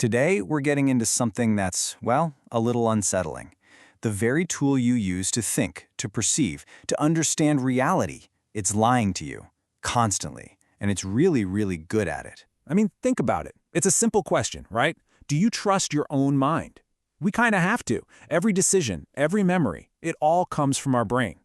Today, we're getting into something that's, well, a little unsettling. The very tool you use to think, to perceive, to understand reality, it's lying to you, constantly, and it's really, really good at it. I mean, think about it. It's a simple question, right? Do you trust your own mind? We kind of have to. Every decision, every memory, it all comes from our brain.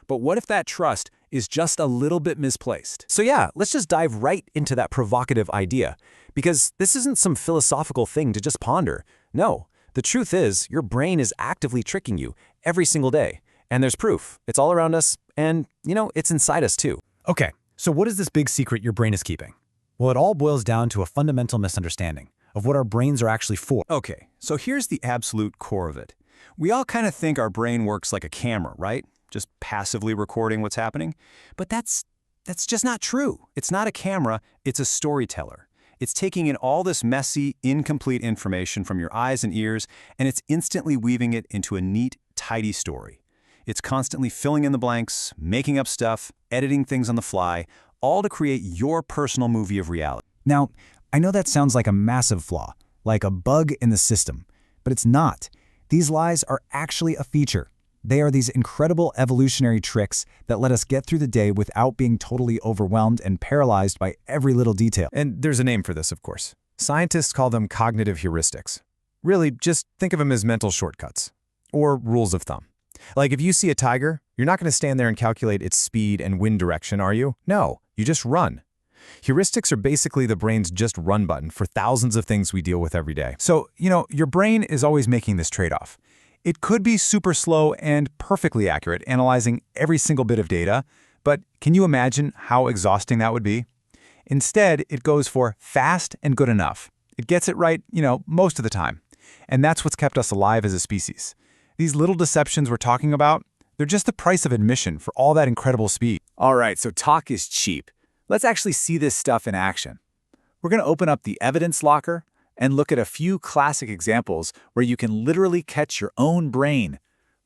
But what if that trust is just a little bit misplaced? So yeah, let's just dive right into that provocative idea, because this isn't some philosophical thing to just ponder. No, the truth is your brain is actively tricking you every single day. And there's proof. It's all around us, and, it's inside us too. Okay, so what is this big secret your brain is keeping? Well, it all boils down to a fundamental misunderstanding of what our brains are actually for. Okay, so here's the absolute core of it. We all kind of think our brain works like a camera, right? Just passively recording what's happening. But that's just not true. It's not a camera, it's a storyteller. It's taking in all this messy, incomplete information from your eyes and ears, and it's instantly weaving it into a neat, tidy story. It's constantly filling in the blanks, making up stuff, editing things on the fly, all to create your personal movie of reality. Now, I know that sounds like a massive flaw, like a bug in the system, but it's not. These lies are actually a feature. They are these incredible evolutionary tricks that let us get through the day without being totally overwhelmed and paralyzed by every little detail. And there's a name for this, of course. Scientists call them cognitive heuristics. Really, just think of them as mental shortcuts, or rules of thumb. Like if you see a tiger, you're not going to stand there and calculate its speed and wind direction, are you? No, you just run. Heuristics are basically the brain's just run button for thousands of things we deal with every day. So, your brain is always making this trade-off. It could be super slow and perfectly accurate, analyzing every single bit of data, but can you imagine how exhausting that would be? Instead, it goes for fast and good enough. It gets it right, most of the time. And that's what's kept us alive as a species. These little deceptions we're talking about, they're just the price of admission for all that incredible speed. All right, so talk is cheap. Let's actually see this stuff in action. We're going to open up the evidence locker and look at a few classic examples where you can literally catch your own brain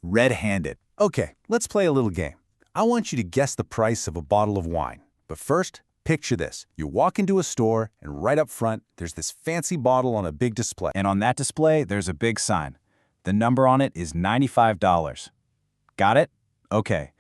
red-handed. Okay, let's play a little game. I want you to guess the price of a bottle of wine. But first, picture this. You walk into a store, and right up front, there's this fancy bottle on a big display. And on that display, there's a big sign. The number on it is $95. Got it? Okay.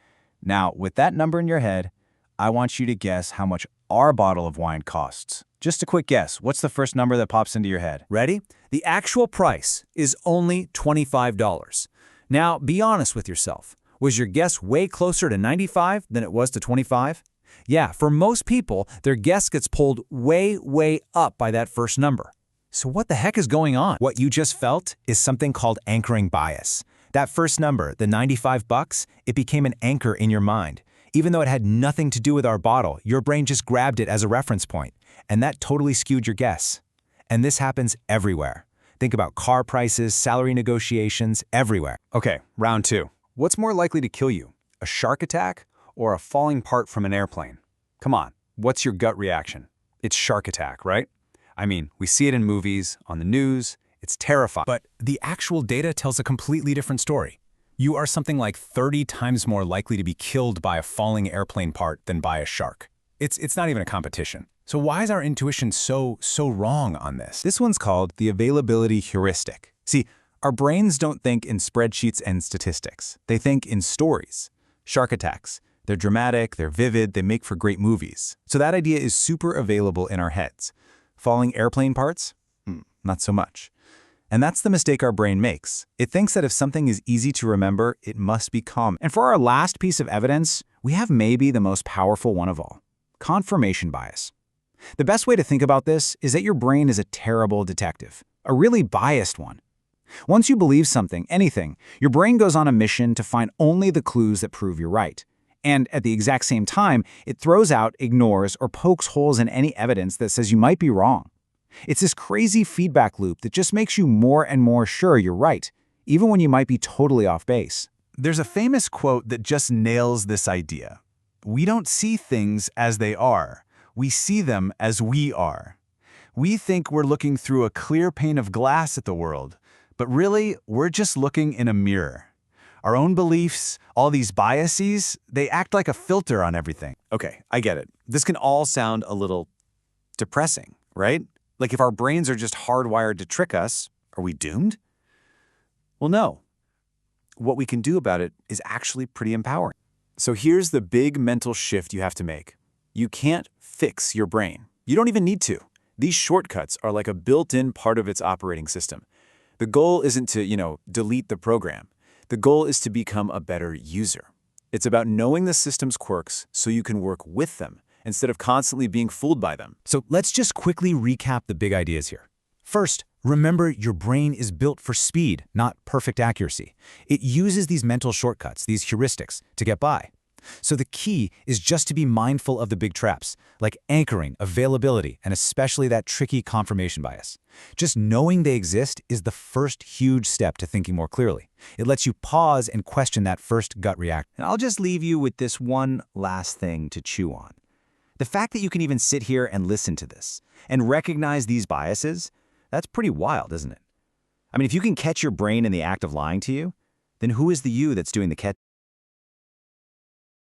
Now, with that number in your head, I want you to guess how much our bottle of wine costs. Just a quick guess. What's the first number that pops into your head? Ready? The actual price is only $25. Now, be honest with yourself. Was your guess way closer to 95 than it was to 25? Yeah, for most people, their guess gets pulled way, way up by that first number. So what the heck is going on? What you just felt is something called anchoring bias. That first number, the $95, it became an anchor in your mind. Even though it had nothing to do with our bottle, your brain just grabbed it as a reference point, and that totally skewed your guess. And this happens everywhere. Think about car prices, salary negotiations, everywhere. Okay, round two. What's more likely to kill you? A shark attack or a falling part from an airplane? Come on, what's your gut reaction? It's shark attack, right? I mean, we see it in movies, on the news, it's terrifying. But the actual data tells a completely different story. You are something like 30 times more likely to be killed by a falling airplane part than by a shark. It's not even a competition. So why is our intuition so wrong on this? This one's called the availability heuristic. See, our brains don't think in spreadsheets and statistics. They think in stories. Shark attacks. They're dramatic, they're vivid, they make for great movies. So that idea is super available in our heads. Falling airplane parts? Not so much. And that's the mistake our brain makes. It thinks that if something is easy to remember, it must be common. And for our last piece of evidence, we have maybe the most powerful one of all: confirmation bias. The best way to think about this is that your brain is a terrible detective, a really biased one. Once you believe something, anything, your brain goes on a mission to find only the clues that prove you're right. And at the exact same time, it throws out, ignores, or pokes holes in any evidence that says you might be wrong. It's this crazy feedback loop that just makes you more and more sure you're right, even when you might be totally off base. There's a famous quote that just nails this idea. We don't see things as they are. We see them as we are. We think we're looking through a clear pane of glass at the world, but really, we're just looking in a mirror. Our own beliefs, all these biases, they act like a filter on everything. Okay, I get it. This can all sound a little depressing, right? Like if our brains are just hardwired to trick us, are we doomed? Well, no. What we can do about it is actually pretty empowering. So here's the big mental shift you have to make. You can't fix your brain. You don't even need to. These shortcuts are like a built-in part of its operating system. The goal isn't to, delete the program. The goal is to become a better user. It's about knowing the system's quirks so you can work with them instead of constantly being fooled by them. So let's just quickly recap the big ideas here. First, remember your brain is built for speed, not perfect accuracy. It uses these mental shortcuts, these heuristics, to get by. So the key is just to be mindful of the big traps, like anchoring, availability, and especially that tricky confirmation bias. Just knowing they exist is the first huge step to thinking more clearly. It lets you pause and question that first gut reaction. And I'll just leave you with this one last thing to chew on. The fact that you can even sit here and listen to this and recognize these biases, that's pretty wild, isn't it? I mean, if you can catch your brain in the act of lying to you, then who is the you that's doing the catching?